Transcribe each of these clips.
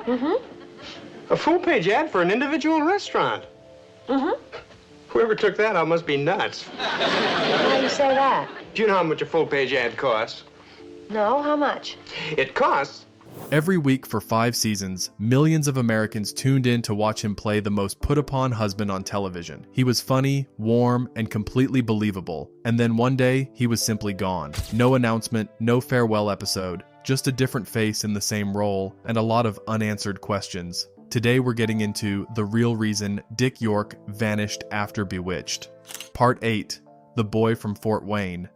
Mm-hmm. A full-page ad for an individual restaurant? Mm-hmm. Whoever took that out must be nuts. Why do you say that? Do you know how much a full-page ad costs? No, how much? It costs... Every week for 5 seasons, millions of Americans tuned in to watch him play the most put-upon husband on television. He was funny, warm, and completely believable. And then one day, he was simply gone. No announcement, no farewell episode, just a different face in the same role, and a lot of unanswered questions. Today we're getting into the real reason Dick York vanished after Bewitched. Part 8. The Boy from Fort Wayne.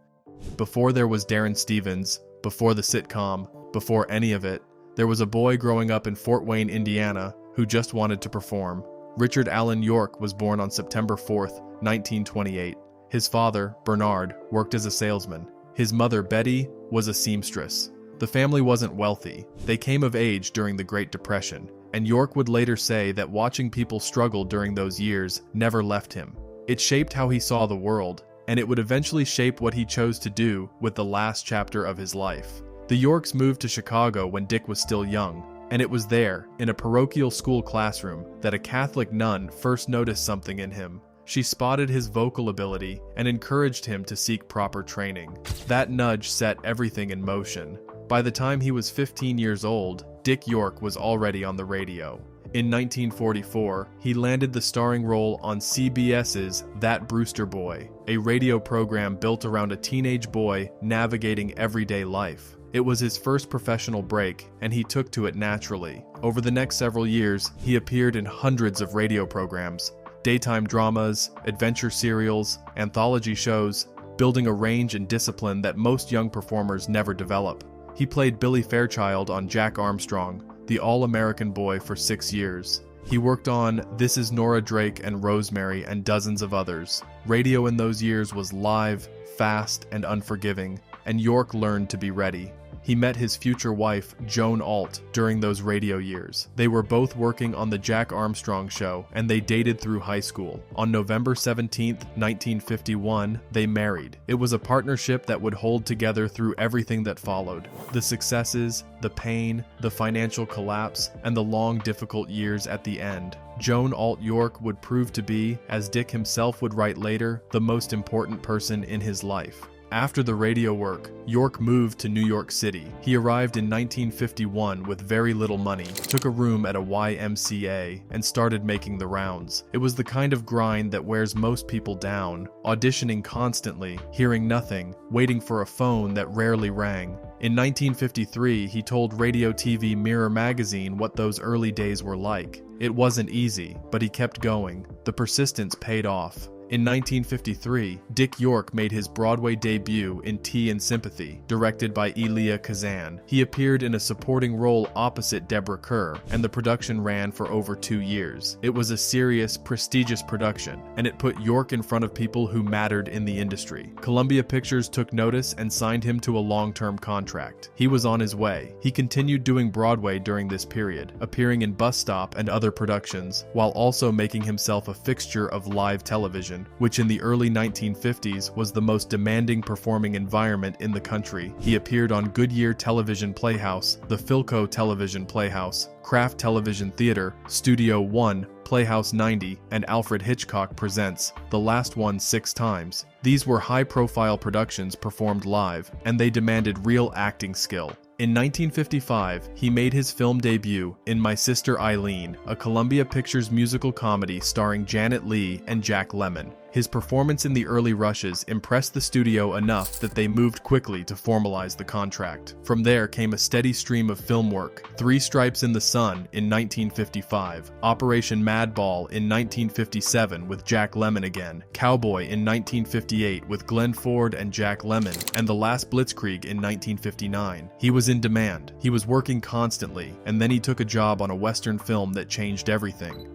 Before there was Darren Stevens, before the sitcom, before any of it, there was a boy growing up in Fort Wayne, Indiana, who just wanted to perform. Richard Allen York was born on September 4th, 1928. His father, Bernard, worked as a salesman. His mother, Betty, was a seamstress. The family wasn't wealthy. They came of age during the Great Depression, and York would later say that watching people struggle during those years never left him. It shaped how he saw the world, and it would eventually shape what he chose to do with the last chapter of his life. The Yorks moved to Chicago when Dick was still young, and it was there, in a parochial school classroom, that a Catholic nun first noticed something in him. She spotted his vocal ability and encouraged him to seek proper training. That nudge set everything in motion. By the time he was 15 years old, Dick York was already on the radio. In 1944, he landed the starring role on CBS's That Brewster Boy, a radio program built around a teenage boy navigating everyday life. It was his first professional break, and he took to it naturally. Over the next several years, he appeared in hundreds of radio programs, daytime dramas, adventure serials, anthology shows, building a range and discipline that most young performers never develop. He played Billy Fairchild on Jack Armstrong, the All-American Boy, for 6 years. He worked on This Is Nora Drake and Rosemary and dozens of others. Radio in those years was live, fast, and unforgiving, and York learned to be ready. He met his future wife, Joan Alt, during those radio years. They were both working on the Jack Armstrong Show, and they dated through high school. On November 17, 1951, they married. It was a partnership that would hold together through everything that followed. The successes, the pain, the financial collapse, and the long, difficult years at the end. Joan Alt York would prove to be, as Dick himself would write later, the most important person in his life. After the radio work, York moved to New York City. He arrived in 1951 with very little money, took a room at a YMCA, and started making the rounds. It was the kind of grind that wears most people down, auditioning constantly, hearing nothing, waiting for a phone that rarely rang. In 1953, he told Radio-TV Mirror magazine what those early days were like. It wasn't easy, but he kept going. The persistence paid off. In 1953, Dick York made his Broadway debut in Tea and Sympathy, directed by Elia Kazan. He appeared in a supporting role opposite Deborah Kerr, and the production ran for over 2 years. It was a serious, prestigious production, and it put York in front of people who mattered in the industry. Columbia Pictures took notice and signed him to a long-term contract. He was on his way. He continued doing Broadway during this period, appearing in Bus Stop and other productions, while also making himself a fixture of live television, which in the early 1950s was the most demanding performing environment in the country. He appeared on Goodyear Television Playhouse, the Philco Television Playhouse, Kraft Television Theater, Studio One, Playhouse 90, and Alfred Hitchcock Presents, the last one 6 times. These were high-profile productions performed live, and they demanded real acting skill. In 1955, he made his film debut in My Sister Eileen, a Columbia Pictures musical comedy starring Janet Leigh and Jack Lemmon. His performance in the early rushes impressed the studio enough that they moved quickly to formalize the contract. From there came a steady stream of film work: Three Stripes in the Sun in 1955, Operation Madball in 1957 with Jack Lemmon again, Cowboy in 1958 with Glenn Ford and Jack Lemmon, and The Last Blitzkrieg in 1959. He was in demand, he was working constantly, and then he took a job on a Western film that changed everything.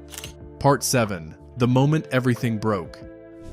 Part 7. The Moment Everything Broke.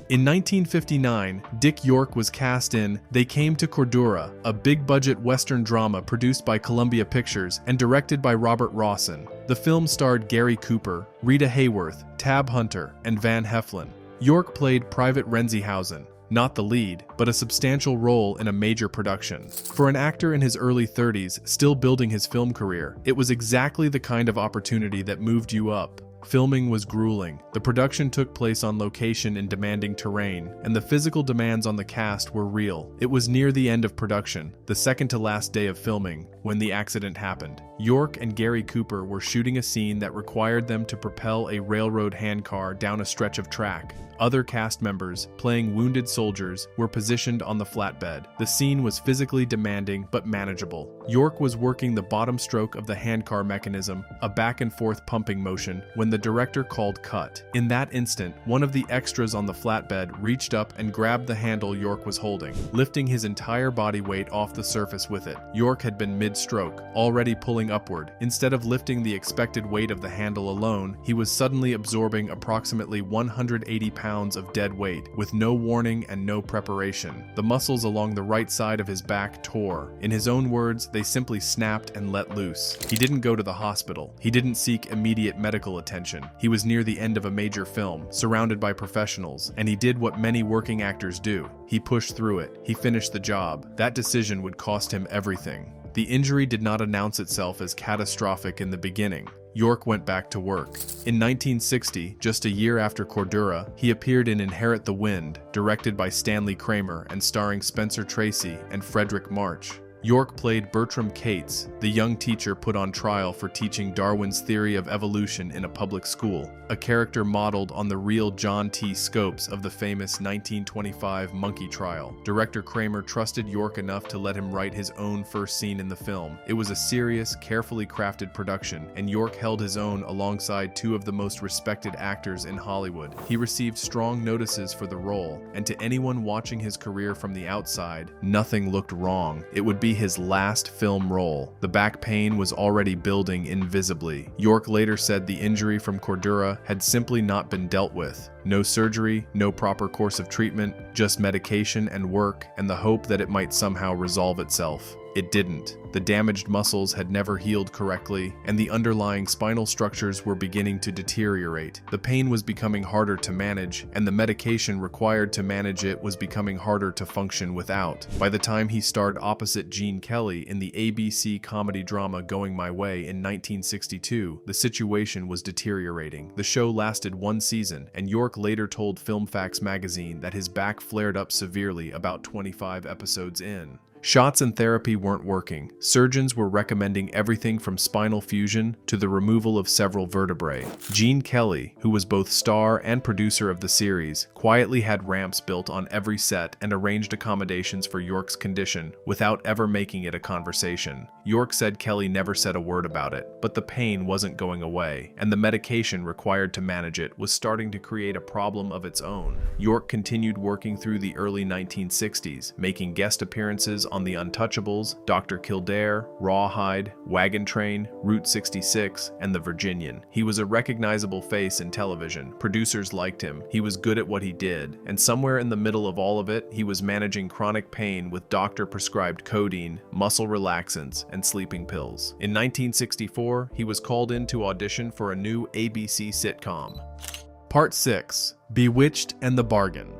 In 1959, Dick York was cast in They Came to Cordura, a big-budget Western drama produced by Columbia Pictures and directed by Robert Rawson. The film starred Gary Cooper, Rita Hayworth, Tab Hunter, and Van Heflin. York played Private Renzihausen, not the lead, but a substantial role in a major production. For an actor in his early 30s, still building his film career, it was exactly the kind of opportunity that moved you up. Filming was grueling. The production took place on location in demanding terrain, and the physical demands on the cast were real. It was near the end of production, the second to last day of filming, when the accident happened. York and Gary Cooper were shooting a scene that required them to propel a railroad handcar down a stretch of track. Other cast members, playing wounded soldiers, were positioned on the flatbed. The scene was physically demanding but manageable. York was working the bottom stroke of the handcar mechanism, a back-and-forth pumping motion, when the director called cut. In that instant, one of the extras on the flatbed reached up and grabbed the handle York was holding, lifting his entire body weight off the surface with it. York had been mid-stroke, already pulling upward. Instead of lifting the expected weight of the handle alone, he was suddenly absorbing approximately 180 pounds of dead weight, with no warning and no preparation. The muscles along the right side of his back tore. In his own words, they simply snapped and let loose. He didn't go to the hospital. He didn't seek immediate medical attention. He was near the end of a major film, surrounded by professionals, and he did what many working actors do. He pushed through it. He finished the job. That decision would cost him everything. The injury did not announce itself as catastrophic in the beginning. York went back to work. In 1960, just a year after Cordura, he appeared in Inherit the Wind, directed by Stanley Kramer and starring Spencer Tracy and Frederick March. York played Bertram Cates, the young teacher put on trial for teaching Darwin's theory of evolution in a public school, a character modeled on the real John T. Scopes of the famous 1925 monkey trial. Director Kramer trusted York enough to let him write his own first scene in the film. It was a serious, carefully crafted production, and York held his own alongside two of the most respected actors in Hollywood. He received strong notices for the role, and to anyone watching his career from the outside, nothing looked wrong. It would be his last film role. The back pain was already building invisibly. York later said the injury from Cordura had simply not been dealt with. No surgery, no proper course of treatment, just medication and work, and the hope that it might somehow resolve itself. It didn't. The damaged muscles had never healed correctly, and the underlying spinal structures were beginning to deteriorate. The pain was becoming harder to manage, and the medication required to manage it was becoming harder to function without. By the time he starred opposite Gene Kelly in the ABC comedy drama Going My Way in 1962, the situation was deteriorating. The show lasted one season, and York later told Film Facts magazine that his back flared up severely about 25 episodes in. Shots and therapy weren't working. Surgeons were recommending everything from spinal fusion to the removal of several vertebrae. Gene Kelly, who was both star and producer of the series, quietly had ramps built on every set and arranged accommodations for York's condition without ever making it a conversation. York said Kelly never said a word about it, but the pain wasn't going away, and the medication required to manage it was starting to create a problem of its own. York continued working through the early 1960s, making guest appearances on The Untouchables, Dr. Kildare, Rawhide, Wagon Train, Route 66, and The Virginian. He was a recognizable face in television. Producers liked him. He was good at what he did. And somewhere in the middle of all of it, he was managing chronic pain with doctor-prescribed codeine, muscle relaxants, and sleeping pills. In 1964, he was called in to audition for a new ABC sitcom. Part 6. Bewitched and the Bargain.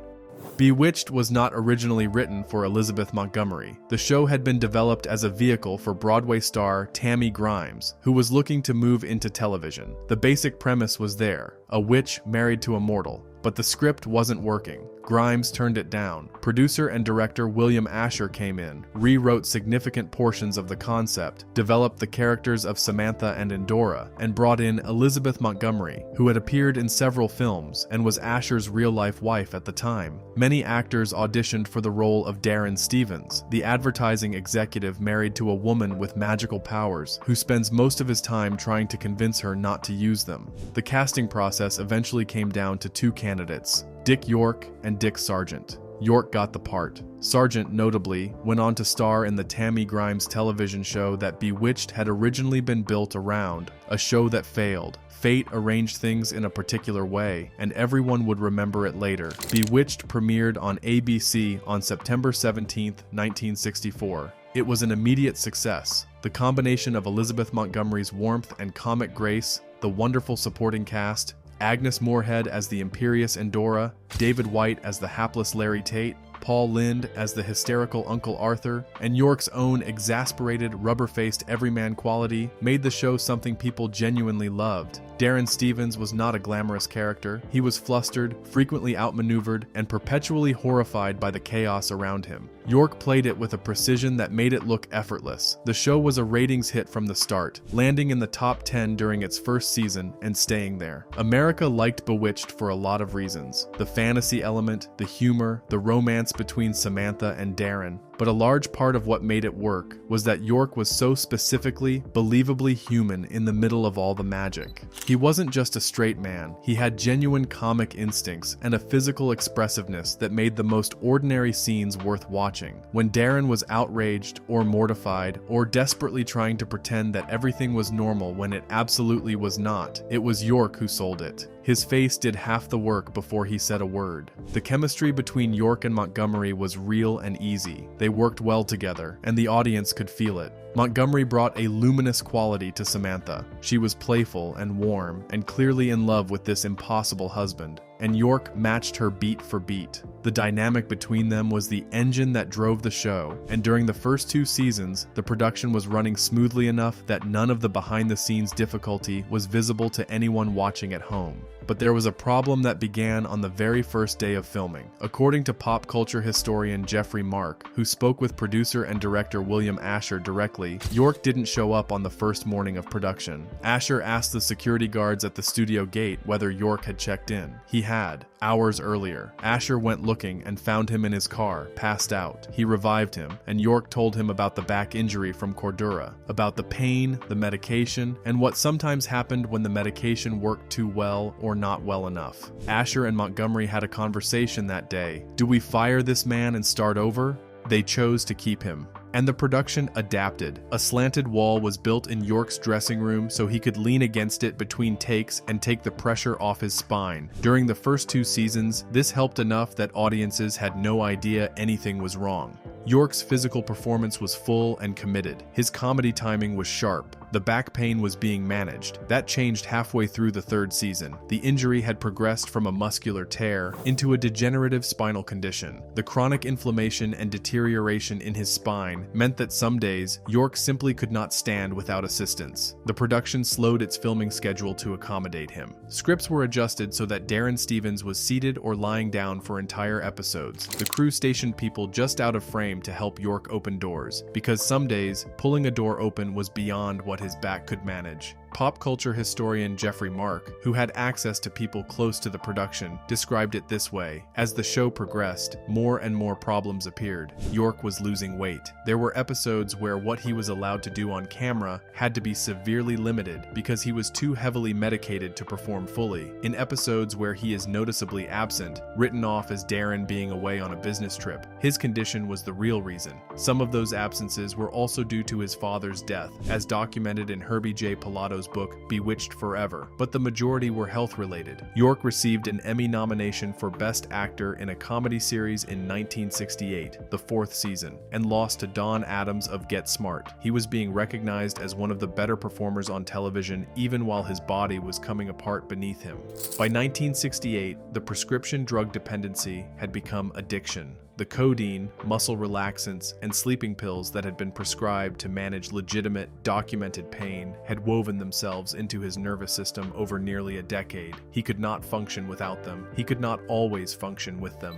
Bewitched was not originally written for Elizabeth Montgomery. The show had been developed as a vehicle for Broadway star Tammy Grimes, who was looking to move into television. The basic premise was there: a witch married to a mortal. But the script wasn't working. Grimes turned it down. Producer and director William Asher came in, rewrote significant portions of the concept, developed the characters of Samantha and Endora, and brought in Elizabeth Montgomery, who had appeared in several films and was Asher's real-life wife at the time. Many actors auditioned for the role of Darren Stevens, the advertising executive married to a woman with magical powers, who spends most of his time trying to convince her not to use them. The casting process eventually came down to two candidates: Dick York and Dick Sargent. York got the part. Sargent, notably, went on to star in the Tammy Grimes television show that Bewitched had originally been built around, a show that failed. Fate arranged things in a particular way, and everyone would remember it later. Bewitched premiered on ABC on September 17, 1964. It was an immediate success. The combination of Elizabeth Montgomery's warmth and comic grace, the wonderful supporting cast, Agnes Moorehead as the imperious Endora, David White as the hapless Larry Tate, Paul Lynde as the hysterical Uncle Arthur, and York's own exasperated, rubber-faced everyman quality made the show something people genuinely loved. Darren Stevens was not a glamorous character. He was flustered, frequently outmaneuvered, and perpetually horrified by the chaos around him. York played it with a precision that made it look effortless. The show was a ratings hit from the start, landing in the top 10 during its first season and staying there. America liked Bewitched for a lot of reasons: the fantasy element, the humor, the romance between Samantha and Darren. But a large part of what made it work was that York was so specifically, believably human in the middle of all the magic. He wasn't just a straight man, he had genuine comic instincts and a physical expressiveness that made the most ordinary scenes worth watching. When Darren was outraged or mortified or desperately trying to pretend that everything was normal when it absolutely was not, it was York who sold it. His face did half the work before he said a word. The chemistry between York and Montgomery was real and easy. They worked well together, and the audience could feel it. Montgomery brought a luminous quality to Samantha. She was playful and warm, and clearly in love with this impossible husband. And York matched her beat for beat. The dynamic between them was the engine that drove the show, and during the first 2 seasons, the production was running smoothly enough that none of the behind-the-scenes difficulty was visible to anyone watching at home. But there was a problem that began on the very first day of filming. According to pop culture historian Jeffrey Mark, who spoke with producer and director William Asher directly, York didn't show up on the first morning of production. Asher asked the security guards at the studio gate whether York had checked in. He had, hours earlier. Asher went looking and found him in his car, passed out. He revived him, and York told him about the back injury from Cordura, about the pain, the medication, and what sometimes happened when the medication worked too well or not well enough. Asher and Montgomery had a conversation that day. Do we fire this man and start over? They chose to keep him. And the production adapted. A slanted wall was built in York's dressing room so he could lean against it between takes and take the pressure off his spine. During the first 2 seasons, this helped enough that audiences had no idea anything was wrong. York's physical performance was full and committed. His comedy timing was sharp. The back pain was being managed. That changed halfway through the 3rd season. The injury had progressed from a muscular tear into a degenerative spinal condition. The chronic inflammation and deterioration in his spine meant that some days, York simply could not stand without assistance. The production slowed its filming schedule to accommodate him. Scripts were adjusted so that Darren Stevens was seated or lying down for entire episodes. The crew stationed people just out of frame to help York open doors, because some days, pulling a door open was beyond what his back could manage. Pop culture historian Jeffrey Mark, who had access to people close to the production, described it this way: as the show progressed, more and more problems appeared. York was losing weight. There were episodes where what he was allowed to do on camera had to be severely limited because he was too heavily medicated to perform fully. In episodes where he is noticeably absent, written off as Darren being away on a business trip, his condition was the real reason. Some of those absences were also due to his father's death, as documented in Herbie J. Pilato's book Bewitched Forever, but the majority were health-related. York received an Emmy nomination for Best Actor in a Comedy Series in 1968, the 4th season, and lost to Don Adams of Get Smart. He was being recognized as one of the better performers on television even while his body was coming apart beneath him. By 1968, the prescription drug dependency had become addiction. The codeine, muscle relaxants, and sleeping pills that had been prescribed to manage legitimate, documented pain had woven themselves into his nervous system over nearly a decade. He could not function without them. He could not always function with them.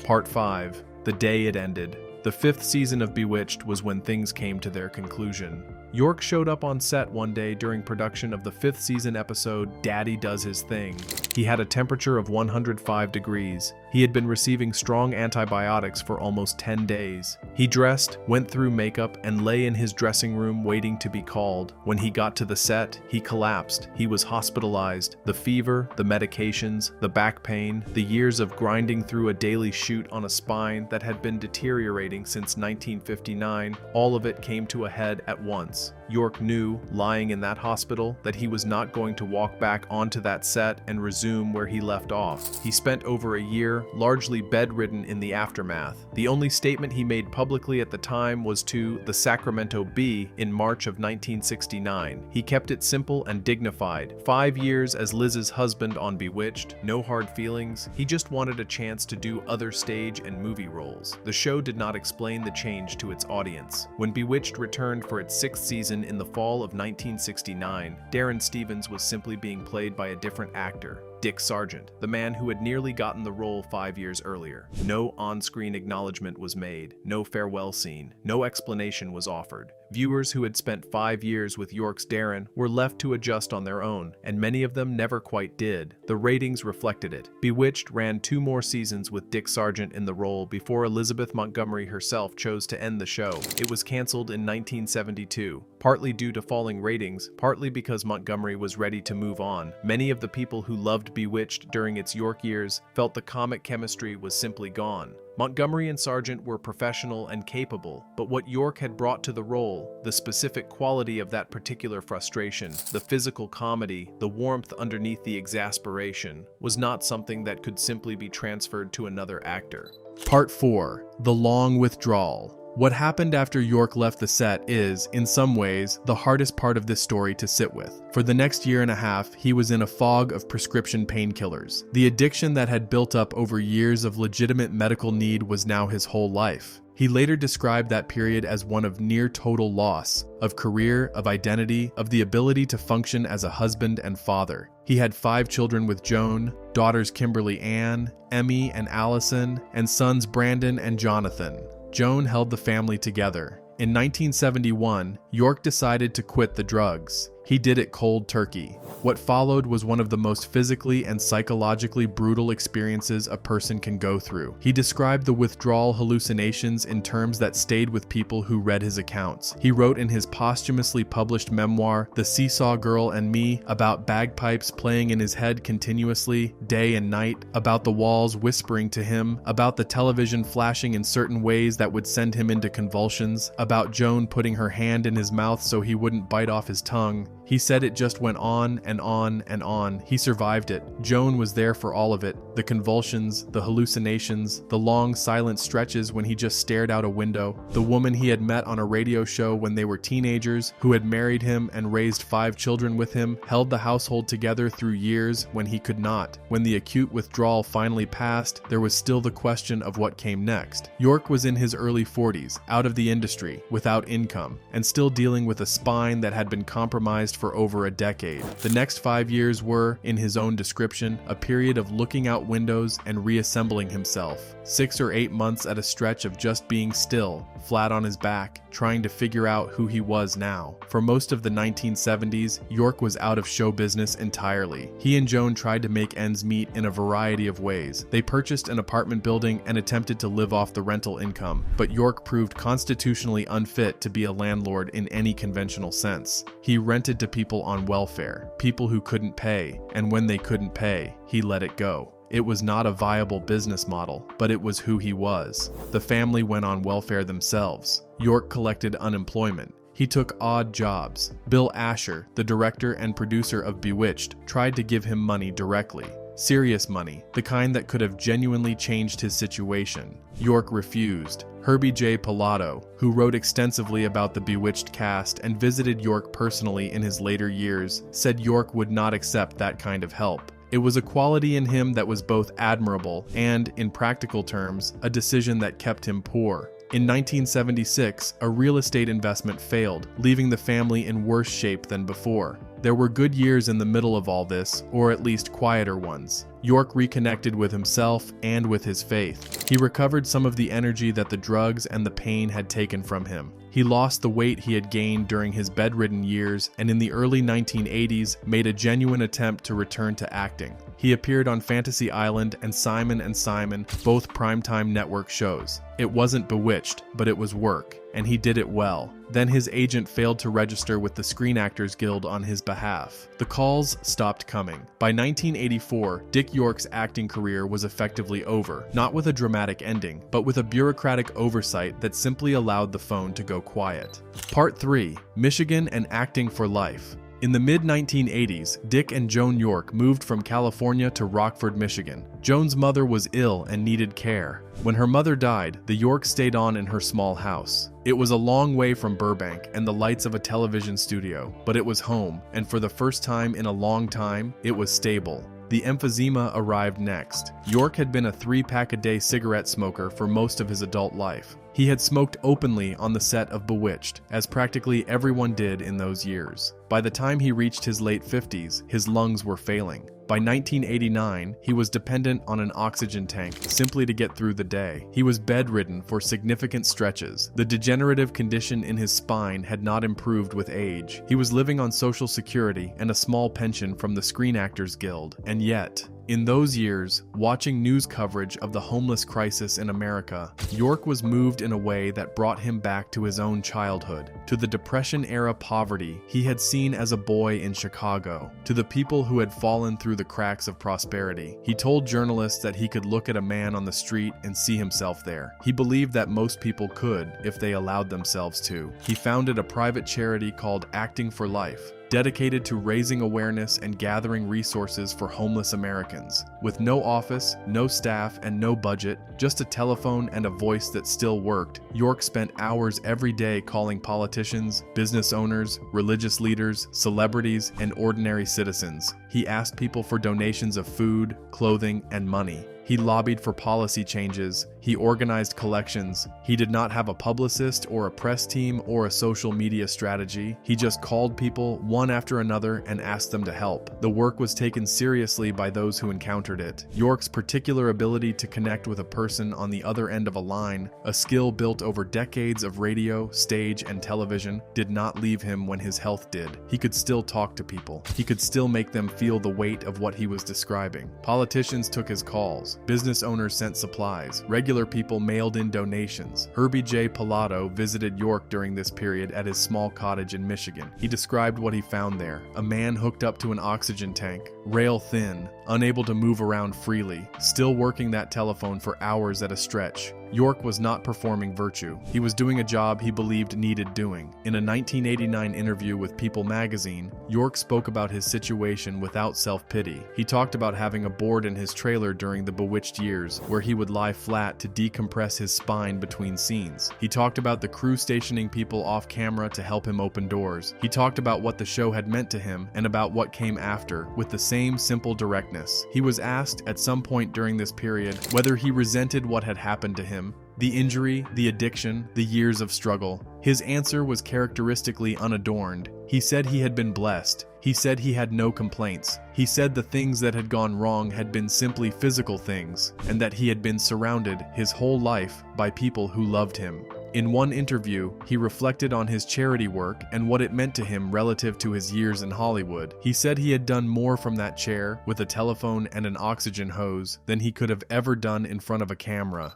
Part 5. The Day It Ended. The 5th season of Bewitched was when things came to their conclusion. York showed up on set one day during production of the 5th season episode Daddy Does His Thing. He had a temperature of 105 degrees. He had been receiving strong antibiotics for almost 10 days. He dressed, went through makeup, and lay in his dressing room waiting to be called. When he got to the set, he collapsed. He was hospitalized. The fever, the medications, the back pain, the years of grinding through a daily shoot on a spine that had been deteriorating since 1959, all of it came to a head at once. illness. York knew, lying in that hospital, that he was not going to walk back onto that set and resume where he left off. He spent over a year, largely bedridden in the aftermath. The only statement he made publicly at the time was to the Sacramento Bee in March of 1969. He kept it simple and dignified. 5 years as Liz's husband on Bewitched, no hard feelings. He just wanted a chance to do other stage and movie roles. The show did not explain the change to its audience. When Bewitched returned for its 6th season in the fall of 1969, Darren Stevens was simply being played by a different actor, Dick Sargent, the man who had nearly gotten the role 5 years earlier. No on-screen acknowledgement was made, no farewell scene, no explanation was offered. Viewers who had spent 5 years with York's Darren were left to adjust on their own, and many of them never quite did. The ratings reflected it. Bewitched ran 2 more seasons with Dick Sargent in the role before Elizabeth Montgomery herself chose to end the show. It was canceled in 1972, partly due to falling ratings, partly because Montgomery was ready to move on. Many of the people who loved Bewitched during its York years felt the comic chemistry was simply gone. Montgomery and Sargent were professional and capable, but what York had brought to the role, the specific quality of that particular frustration, the physical comedy, the warmth underneath the exasperation, was not something that could simply be transferred to another actor. Part 4. The Long Withdrawal. What happened after York left the set is, in some ways, the hardest part of this story to sit with. For the next year and a half, he was in a fog of prescription painkillers. The addiction that had built up over years of legitimate medical need was now his whole life. He later described that period as one of near total loss, of career, of identity, of the ability to function as a husband and father. He had 5 children with Joan, daughters Kimberly Ann, Emmy and Allison, and sons Brandon and Jonathan. Joan held the family together. In 1971, York decided to quit the drugs. He did it cold turkey. What followed was one of the most physically and psychologically brutal experiences a person can go through. He described the withdrawal hallucinations in terms that stayed with people who read his accounts. He wrote in his posthumously published memoir, The Seesaw Girl and Me, about bagpipes playing in his head continuously, day and night, about the walls whispering to him, about the television flashing in certain ways that would send him into convulsions, about Joan putting her hand in his mouth so he wouldn't bite off his tongue. He said it just went on and on and on. He survived it. Joan was there for all of it. The convulsions, the hallucinations, the long silent stretches when he just stared out a window. The woman he had met on a radio show when they were teenagers, who had married him and raised 5 children with him, held the household together through years when he could not. When the acute withdrawal finally passed, there was still the question of what came next. York was in his early 40s, out of the industry, without income, and still dealing with a spine that had been compromised for over a decade. The next 5 years were, in his own description, a period of looking out windows and reassembling himself. 6 or 8 months at a stretch of just being still, flat on his back, trying to figure out who he was now. For most of the 1970s, York was out of show business entirely. He and Joan tried to make ends meet in a variety of ways. They purchased an apartment building and attempted to live off the rental income, but York proved constitutionally unfit to be a landlord in any conventional sense. He rented to people on welfare, people who couldn't pay, and when they couldn't pay, he let it go. It was not a viable business model, but it was who he was. The family went on welfare themselves. York collected unemployment. He took odd jobs. Bill Asher, the director and producer of Bewitched, tried to give him money directly. Serious money, the kind that could have genuinely changed his situation. York refused. Herbie J. Pilato, who wrote extensively about the Bewitched cast and visited York personally in his later years, said York would not accept that kind of help. It was a quality in him that was both admirable and, in practical terms, a decision that kept him poor. In 1976, a real estate investment failed, leaving the family in worse shape than before. There were good years in the middle of all this, or at least quieter ones. York reconnected with himself and with his faith. He recovered some of the energy that the drugs and the pain had taken from him. He lost the weight he had gained during his bedridden years, and in the early 1980s made a genuine attempt to return to acting. He appeared on Fantasy Island and Simon & Simon, both primetime network shows. It wasn't Bewitched, but it was work, and he did it well. Then his agent failed to register with the Screen Actors Guild on his behalf. The calls stopped coming. By 1984, Dick York's acting career was effectively over, not with a dramatic ending, but with a bureaucratic oversight that simply allowed the phone to go quiet. Part 3. Michigan and Acting for Life. In the mid-1980s, Dick and Joan York moved from California to Rockford, Michigan. Joan's mother was ill and needed care. When her mother died, the Yorks stayed on in her small house. It was a long way from Burbank and the lights of a television studio, but it was home, and for the first time in a long time, it was stable. The emphysema arrived next. York had been a 3-pack-a-day cigarette smoker for most of his adult life. He had smoked openly on the set of Bewitched, as practically everyone did in those years. By the time he reached his late 50s, his lungs were failing. By 1989, he was dependent on an oxygen tank simply to get through the day. He was bedridden for significant stretches. The degenerative condition in his spine had not improved with age. He was living on Social Security and a small pension from the Screen Actors Guild. And yet, in those years, watching news coverage of the homeless crisis in America, York was moved in a way that brought him back to his own childhood, to the Depression-era poverty he had seen as a boy in Chicago, to the people who had fallen through the cracks of prosperity. He told journalists that he could look at a man on the street and see himself there. He believed that most people could if they allowed themselves to. He founded a private charity called Acting for Life, dedicated to raising awareness and gathering resources for homeless Americans. With no office, no staff, and no budget, just a telephone and a voice that still worked, York spent hours every day calling politicians, business owners, religious leaders, celebrities, and ordinary citizens. He asked people for donations of food, clothing, and money. He lobbied for policy changes. He organized collections. He did not have a publicist or a press team or a social media strategy. He just called people one after another and asked them to help. The work was taken seriously by those who encountered it. York's particular ability to connect with a person on the other end of a line, a skill built over decades of radio, stage, and television, did not leave him when his health did. He could still talk to people. He could still make them feel the weight of what he was describing. Politicians took his calls. Business owners sent supplies. Regular people mailed in donations. Herbie J. Pilato visited York during this period at his small cottage in Michigan. He described what he found there: a man hooked up to an oxygen tank, rail thin, unable to move around freely, still working that telephone for hours at a stretch. York was not performing virtue. He was doing a job he believed needed doing. In a 1989 interview with People magazine, York spoke about his situation without self-pity. He talked about having a board in his trailer during the Bewitched years, where he would lie flat to decompress his spine between scenes. He talked about the crew stationing people off camera to help him open doors. He talked about what the show had meant to him and about what came after, with the same simple directness. He was asked at some point during this period whether he resented what had happened to him, the injury, the addiction, the years of struggle. His answer was characteristically unadorned. He said he had been blessed. He said he had no complaints. He said the things that had gone wrong had been simply physical things, and that he had been surrounded his whole life by people who loved him. In one interview, he reflected on his charity work and what it meant to him relative to his years in Hollywood. He said he had done more from that chair, with a telephone and an oxygen hose, than he could have ever done in front of a camera.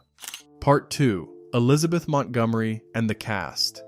Part 2. Elizabeth Montgomery and the Cast.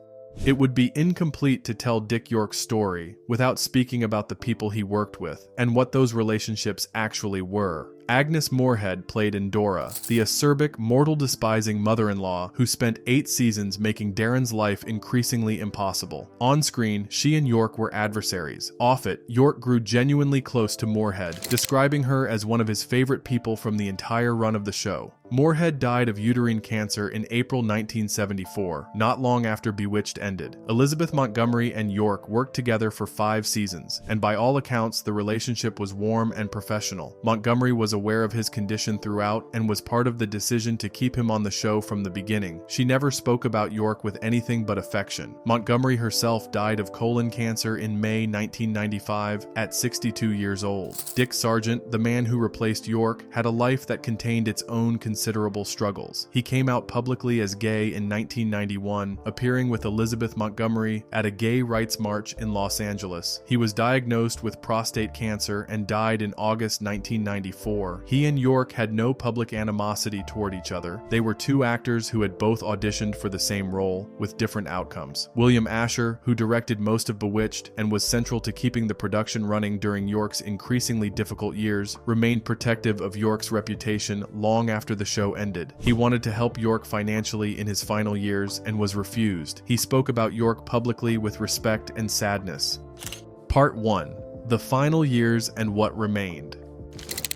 It would be incomplete to tell Dick York's story without speaking about the people he worked with and what those relationships actually were. Agnes Moorehead played Endora, the acerbic, mortal-despising mother-in-law who spent 8 seasons making Darren's life increasingly impossible. On screen, she and York were adversaries. Off it, York grew genuinely close to Moorehead, describing her as one of his favorite people from the entire run of the show. Moorehead died of uterine cancer in April 1974, not long after Bewitched ended. Elizabeth Montgomery and York worked together for 5 seasons, and by all accounts, the relationship was warm and professional. Montgomery was aware of his condition throughout and was part of the decision to keep him on the show from the beginning. She never spoke about York with anything but affection. Montgomery herself died of colon cancer in May 1995 at 62 years old. Dick Sargent, the man who replaced York, had a life that contained its own considerable struggles. He came out publicly as gay in 1991, appearing with Elizabeth Montgomery at a gay rights march in Los Angeles. He was diagnosed with prostate cancer and died in August 1994. before, he and York had no public animosity toward each other. They were two actors who had both auditioned for the same role, with different outcomes. William Asher, who directed most of Bewitched and was central to keeping the production running during York's increasingly difficult years, remained protective of York's reputation long after the show ended. He wanted to help York financially in his final years and was refused. He spoke about York publicly with respect and sadness. Part 1. The Final Years and What Remained.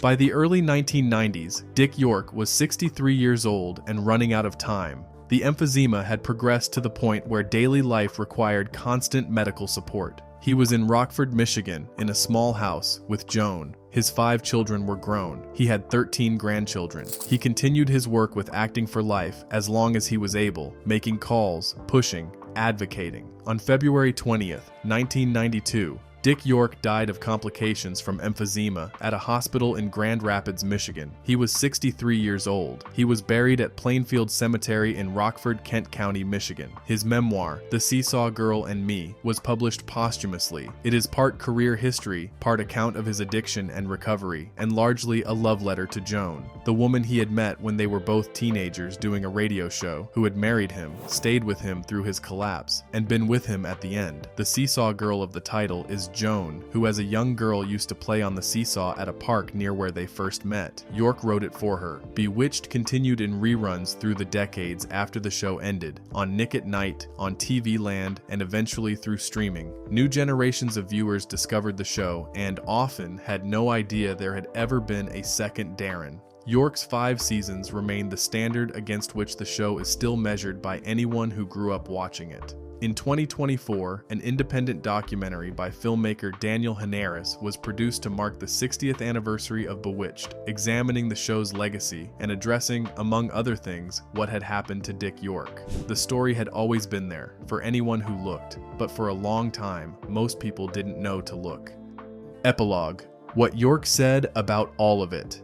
By the early 1990s, Dick York was 63 years old and running out of time. The emphysema had progressed to the point where daily life required constant medical support. He was in Rockford, Michigan, in a small house with Joan. His 5 children were grown. He had 13 grandchildren. He continued his work with Acting for Life as long as he was able, making calls, pushing, advocating. On February 20th, 1992, Dick York died of complications from emphysema at a hospital in Grand Rapids, Michigan. He was 63 years old. He was buried at Plainfield Cemetery in Rockford, Kent County, Michigan. His memoir, The Seesaw Girl and Me, was published posthumously. It is part career history, part account of his addiction and recovery, and largely a love letter to Joan, the woman he had met when they were both teenagers doing a radio show, who had married him, stayed with him through his collapse, and been with him at the end. The Seesaw Girl of the title is Joan, who as a young girl used to play on the seesaw at a park near where they first met. York wrote it for her. Bewitched continued in reruns through the decades after the show ended, on Nick at Night, on TV Land, and eventually through streaming. New generations of viewers discovered the show and often had no idea there had ever been a second Darren. York's 5 seasons remain the standard against which the show is still measured by anyone who grew up watching it. In 2024, an independent documentary by filmmaker Daniel Henares was produced to mark the 60th anniversary of Bewitched, examining the show's legacy and addressing, among other things, what had happened to Dick York. The story had always been there, for anyone who looked, but for a long time, most people didn't know to look. Epilogue. What York said about all of it.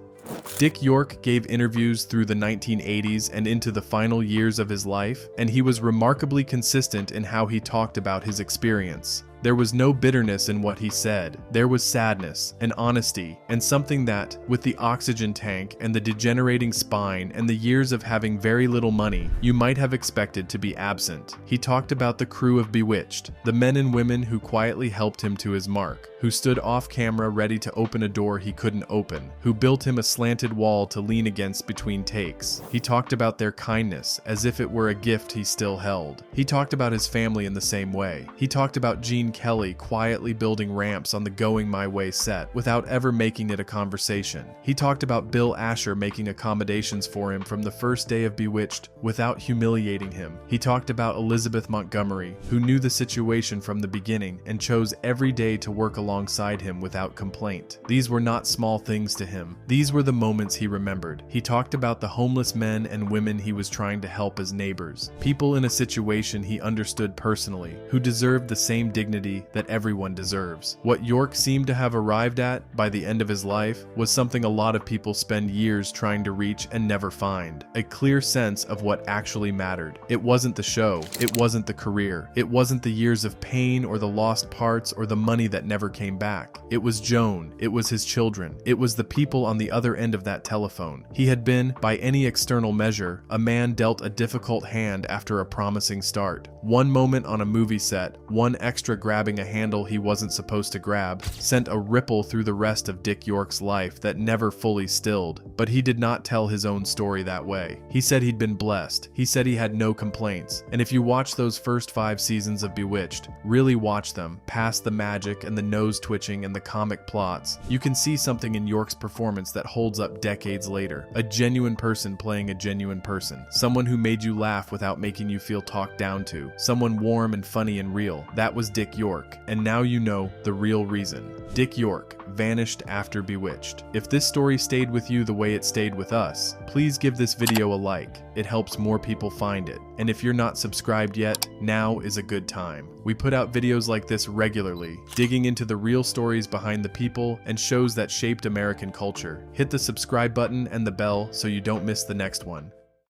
Dick York gave interviews through the 1980s and into the final years of his life, and he was remarkably consistent in how he talked about his experience. There was no bitterness in what he said. There was sadness and honesty, and something that, with the oxygen tank and the degenerating spine and the years of having very little money, you might have expected to be absent. He talked about the crew of Bewitched, the men and women who quietly helped him to his mark, who stood off camera ready to open a door he couldn't open, who built him a slanted wall to lean against between takes. He talked about their kindness as if it were a gift he still held. He talked about his family in the same way. He talked about Gene Kelly quietly building ramps on the Going My Way set without ever making it a conversation. He talked about Bill Asher making accommodations for him from the first day of Bewitched without humiliating him. He talked about Elizabeth Montgomery, who knew the situation from the beginning and chose every day to work alongside him without complaint. These were not small things to him. These were the moments he remembered. He talked about the homeless men and women he was trying to help as neighbors, people in a situation he understood personally, who deserved the same dignity that everyone deserves. What York seemed to have arrived at by the end of his life was something a lot of people spend years trying to reach and never find: a clear sense of what actually mattered. It wasn't the show, it wasn't the career, it wasn't the years of pain or the lost parts or the money that never came back. It was Joan, it was his children, it was the people on the other end of that telephone. He had been, by any external measure, a man dealt a difficult hand after a promising start. One moment on a movie set, one extra grabbing a handle he wasn't supposed to grab, sent a ripple through the rest of Dick York's life that never fully stilled. But he did not tell his own story that way. He said he'd been blessed. He said he had no complaints. And if you watch those first 5 seasons of Bewitched, really watch them, past the magic and the nose twitching and the comic plots, you can see something in York's performance that holds up decades later. A genuine person playing a genuine person. Someone who made you laugh without making you feel talked down to. Someone warm and funny and real. That was Dick York, and now you know the real reason. Dick York vanished after Bewitched. If this story stayed with you the way it stayed with us, please give this video a like. It helps more people find it. And if you're not subscribed yet, now is a good time. We put out videos like this regularly, digging into the real stories behind the people and shows that shaped American culture. Hit the subscribe button and the bell so you don't miss the next one.